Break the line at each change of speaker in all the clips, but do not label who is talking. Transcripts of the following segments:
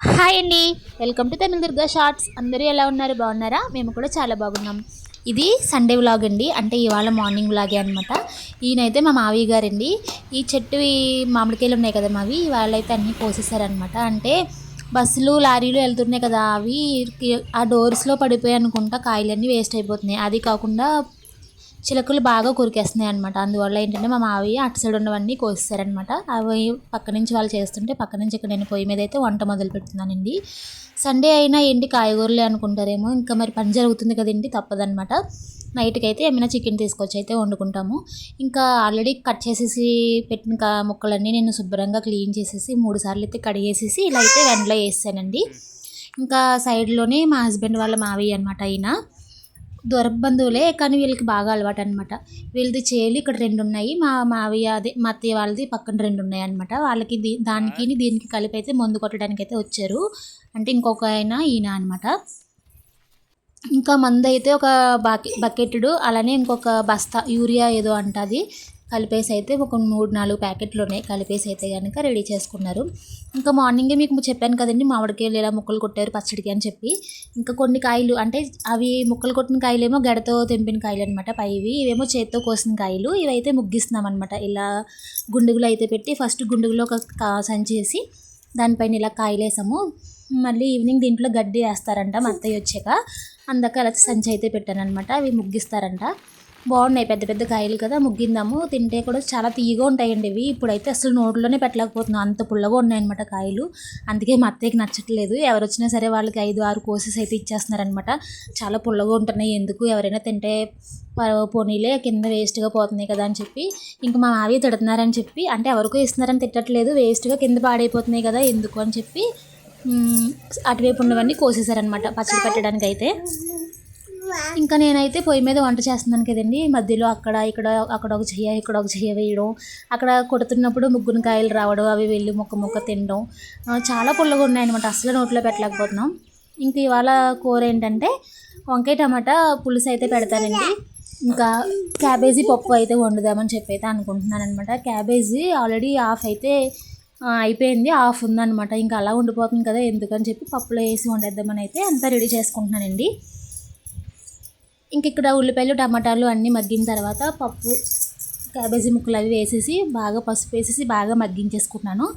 Hi అండి, welcome to Tamil Durga shorts. అందరూ ఎలా ఉన్నారు? బాగున్నారా? మేము కూడా చాలా బాగున్నాం. ఇది సండే వ్లాగ్ అండి, అంటే ఇవాళ మార్నింగ్ వ్లాగే అనమాట. ఈయనైతే మా మావయ్య గారండి. ఈ చెట్టు మామిడికాయలు ఉన్నాయి కదా మావి, వాళ్ళైతే అన్నీ కోసేసారనమాట. అంటే బస్సులు లారీలు వెళ్తున్నాయి కదా, అవి ఆ డోర్స్లో పడిపోయి అనుకుంటా కాయలన్నీ వేస్ట్ అయిపోతున్నాయి. అది కాకుండా చిలకలు బాగా కొరికేస్తున్నాయి అనమాట. అందువల్ల ఏంటంటే మా మావయ్య అటు సైడ్ ఉన్నవన్నీ కోసేసారనమాట. అవి పక్క నుంచి వాళ్ళు చేస్తుంటే పక్క నుంచి ఇక్కడ నేను పొయ్యి మీద అయితే వంట మొదలు పెడుతున్నానండి. సండే అయినా ఏంటి కాయగూరలే అనుకుంటారేమో, ఇంకా మరి పని జరుగుతుంది కదండి, తప్పదనమాట. నైట్కి అయితే ఏమైనా చికెన్ తీసుకొచ్చి అయితే వండుకుంటాము. ఇంకా ఆల్రెడీ కట్ చేసేసి పెట్టిన ముక్కలన్నీ నేను శుభ్రంగా క్లీన్ చేసేసి 3 సార్లు అయితే కడిగేసేసి ఇలా అయితే వెంటలో వేసానండి. ఇంకా సైడ్లోనే మా హస్బెండ్ వాళ్ళ మావయ్య అనమాట. అయినా దూరపు బంధువులే, కానీ వీళ్ళకి బాగా అలవాటు అనమాట. వీళ్ళది చేలు ఇక్కడ 2 ఉన్నాయి. మా మావయ్య అదే మా అత్తయ్య వాళ్ళది పక్కన 2 ఉన్నాయి అనమాట. వాళ్ళకి దానికి దీనికి కలిపి అయితే మందు కొట్టడానికి అయితే వచ్చారు. అంటే ఇంకొక ఈయన అనమాట. ఇంకా మందు అయితే ఒక బకెట్టుడు, అలానే ఇంకొక బస్తా యూరియా ఏదో అంటది కలిపేసి అయితే ఒక 3-4 ప్యాకెట్లు ఉన్నాయి. కలిపేసి అయితే కనుక రెడీ చేసుకున్నారు. ఇంకా మార్నింగే మీకు చెప్పాను కదండి, మామిడికాయలు ఇలా ముక్కలు కొట్టారు పచ్చడికి అని చెప్పి. ఇంకా కొన్ని కాయలు అంటే అవి ముక్కలు కొట్టిన కాయలేమో గడతో తెంపిన కాయలు అనమాట పైవి, ఇవేమో చేత్తో కోసిన కాయలు. ఇవైతే ముగ్గిస్తున్నాం అనమాట. ఇలా గుండుగులు అయితే పెట్టి ఫస్ట్ గుండుగులో ఒక సంచి వేసి దానిపైన ఇలా కాయలు వేసాము. మళ్ళీ ఈవినింగ్ దీంట్లో గడ్డి వేస్తారంట మా అత్తయ్య వచ్చాక. అందాక అలా సంచి అయితే పెట్టాను అనమాట. అవి ముగ్గిస్తారంట. బాగున్నాయి, పెద్ద పెద్ద కాయలు కదా, ముగ్గిందాము. తింటే కూడా చాలా తీయగా ఉంటాయండి ఇవి. ఇప్పుడైతే అసలు నోట్లోనే పెట్టలేకపోతున్నాం, అంత పుల్లగా ఉన్నాయన్నమాట కాయలు. అందుకే మా అత్తయ్యకి నచ్చట్లేదు. ఎవరు వచ్చినా సరే వాళ్ళకి 5-6 కోసెస్ అయితే ఇచ్చేస్తున్నారనమాట. చాలా పుల్లగా ఉంటున్నాయి, ఎందుకు ఎవరైనా తింటే పోనీలే, కింద వేస్ట్గా పోతున్నాయి కదా అని చెప్పి ఇంకా మా మావయ్య తిడుతున్నారని చెప్పి, అంటే ఎవరికో ఇస్తున్నారని తిట్టట్లేదు, వేస్ట్గా కింద పాడైపోతున్నాయి కదా ఎందుకు అని చెప్పి అటువైపు ఉన్నవన్నీ కోసేసారనమాట పచ్చడి పెట్టడానికి అయితే. ఇంకా నేనైతే పొయ్యి మీద వంట చేస్తున్నాను కదండి, మధ్యలో అక్కడ ఇక్కడ అక్కడ ఒక చెయ్య ఇక్కడ ఒక చెయ్య వేయడం, అక్కడ కొడుతున్నప్పుడు ముగ్గురు కాయలు రావడం, అవి వెళ్ళి ముక్క తినడం, చాలా పుల్లగా ఉన్నాయన్నమాట. అసలు నోట్లో పెట్టలేకపోతున్నాం. ఇంక ఇవాళ కూర ఏంటంటే వంకాయ టమాటా పులుసు అయితే పెడతానండి. ఇంకా క్యాబేజీ పప్పు అయితే వండుదామని చెప్పి అయితే అనుకుంటున్నాను అనమాట. క్యాబేజీ ఆల్రెడీ హాఫ్ అయితే అయిపోయింది, హాఫ్ ఉందనమాట. ఇంకా అలా ఉండిపోతుంది కదా ఎందుకని చెప్పి పప్పులో వేసి వండేద్దామని అయితే అంతా రెడీ చేసుకుంటున్నానండి. ఇంక ఇక్కడ ఉల్లిపాయలు టమాటాలు అన్నీ మగ్గిన తర్వాత పప్పు క్యాబేజీ ముక్కలు అవి వేసేసి బాగా పసుపు వేసేసి బాగా మగ్గించేసుకుంటున్నాను.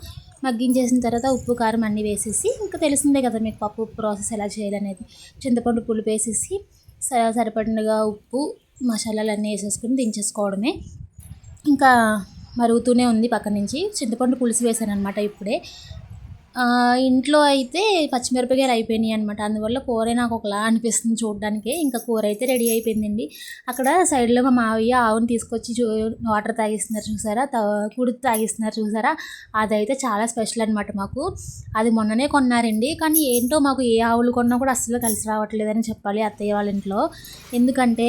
మగ్గించేసిన తర్వాత ఉప్పు కారం అన్నీ వేసేసి, ఇంకా తెలిసిందే కదా మీకు పప్పు ప్రాసెస్ ఎలా చేయాలనేది. చింతపండు పులుపు వేసేసి సరిపడినగా ఉప్పు మసాలాలు అన్నీ వేసేసుకుని దించేసుకోవడమే. ఇంకా మరుగుతూనే ఉంది పక్క నుంచి. చింతపండు పులుసు వేసాను అనమాట ఇప్పుడే. ఇంట్లో అయితే పచ్చిమిరపకాయలు అయిపోయినాయి అనమాట. అందువల్ల కూర నాకు ఒకలా అనిపిస్తుంది చూడడానికి. ఇంకా కూర అయితే రెడీ అయిపోయిందండి. అక్కడ సైడ్లో మా మావయ్య ఆవుని తీసుకొచ్చి వాటర్ తాగిస్తున్నారు చూసారా, కుడితి తాగిస్తున్నారు చూసారా, అదైతే చాలా స్పెషల్ అనమాట మాకు. అది మొన్ననే కొన్నారండి, కానీ ఏంటో మాకు ఏ ఆవులు కొన్నా కూడా అస్సలు కలిసి రావట్లేదని చెప్పాలి అత్తయ్య వాళ్ళ ఇంట్లో. ఎందుకంటే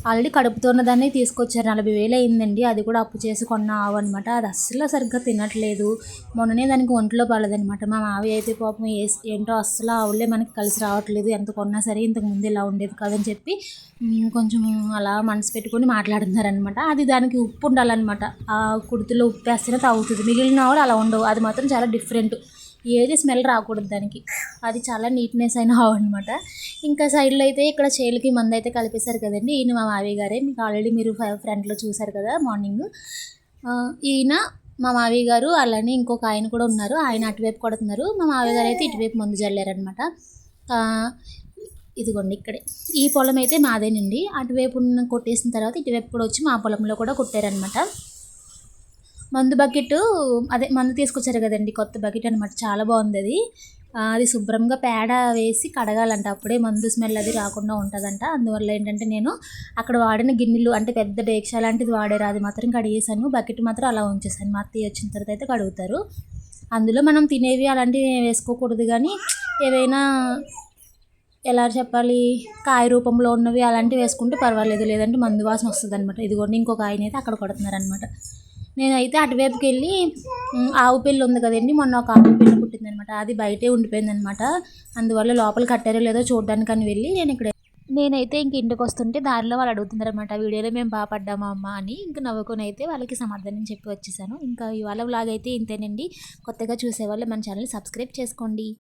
ఆల్రెడీ కడుపుతో ఉన్నదాన్ని తీసుకొచ్చారు, 40,000 అయిందండి. అది కూడా అప్పు చేసి కొన్న ఆవు అనమాట. అది అస్సలు సరిగ్గా తినట్లేదు. మొన్ననే దానికి ఒంట్లో పడదనమాట. మా మావయ్య అయితే పాపం ఏంటో అస్సలు ఆవులే మనకి కలిసి రావట్లేదు, ఎంత కొన్నా సరే ఇంతకు ముందు ఇలా ఉండేది కాదని చెప్పి కొంచెం అలా మనసు పెట్టుకొని మాట్లాడుతున్నారనమాట. అది దానికి ఉప్పు ఉండాలన్నమాట. ఆ కుడితిలో ఉప్పు వేస్తేనే తాగుతుంది, మిగిలిన ఆవులు అలా ఉండవు. అది మాత్రం చాలా డిఫరెంట్, ఏది స్మెల్ రాకూడదు దానికి. అది చాలా నీట్నెస్ అయిన ఆవు అనమాట. ఇంకా సైడ్లో అయితే ఇక్కడ చేలకి మందు అయితే కలిపేశారు కదండి. ఈయన మా మావయ్య గారే, మీకు ఆల్రెడీ మీరు ఫ్రంట్లో చూసారు కదా మార్నింగ్. ఈయన మా మావయ్య గారు, అలానే ఇంకొక ఆయన కూడా ఉన్నారు. ఆయన అటువైపు కొడుతున్నారు, మా మావయ్య గారు అయితే ఇటువైపు ముందు జల్లారనమాట. ఇదిగోండి ఇక్కడే ఈ పొలం అయితే మాదేనండి. అటువైపు కొట్టేసిన తర్వాత ఇటువైపు కూడా వచ్చి మా పొలంలో కూడా కొట్టారనమాట. మందు బకెట్, అదే మందు తీసుకొచ్చారు కదండి, కొత్త బకెట్ అనమాట. చాలా బాగుంది అది. అది శుభ్రంగా పేడ వేసి కడగాలంట, అప్పుడే మందు స్మెల్ అది రాకుండా ఉంటుందంట. అందువల్ల ఏంటంటే నేను అక్కడ వాడిన గిన్నెలు, అంటే పెద్ద డేక్షా లాంటిది వాడారు, అది మాత్రం కడిగేసాను. బకెట్ మాత్రం అలా ఉంచేసాను. మా అత్తయ్య వచ్చిన తర్వాత అయితే కడుగుతారు. అందులో మనం తినేవి అలాంటివి వేసుకోకూడదు, కానీ ఏవైనా ఎలా చెప్పాలి, కాయ రూపంలో ఉన్నవి అలాంటివి వేసుకుంటే పర్వాలేదు, లేదంటే మందు వాసన వస్తుంది అనమాట. ఇదిగోండి ఇంకొక ఆయన అయితే అక్కడ కొడుతున్నారనమాట. నేనైతే అటువైపుకి వెళ్ళి ఆవు పిల్ల ఉంది కదండి, మొన్న ఒక ఆవు పిల్ల పుట్టిందనమాట. అది బయటే ఉండిపోయిందనమాట. అందువల్ల లోపల కట్టారో లేదో చూడడానికి అని వెళ్ళి నేనైతే ఇంక ఇంటికి వస్తుంటే దారిలో వాళ్ళు అడుగుతున్నారనమాట, వీడియోలో మేము బాగా పడ్డామా అమ్మ అని. ఇంక నవ్వుకొని అయితే వాళ్ళకి సమాధానం చెప్పి వచ్చేసాను. ఇంకా ఇవాళ వ్లాగ్ అయితే ఇంతేనండి. కొత్తగా చూసేవాళ్ళు మన ఛానల్ సబ్స్క్రైబ్ చేసుకోండి.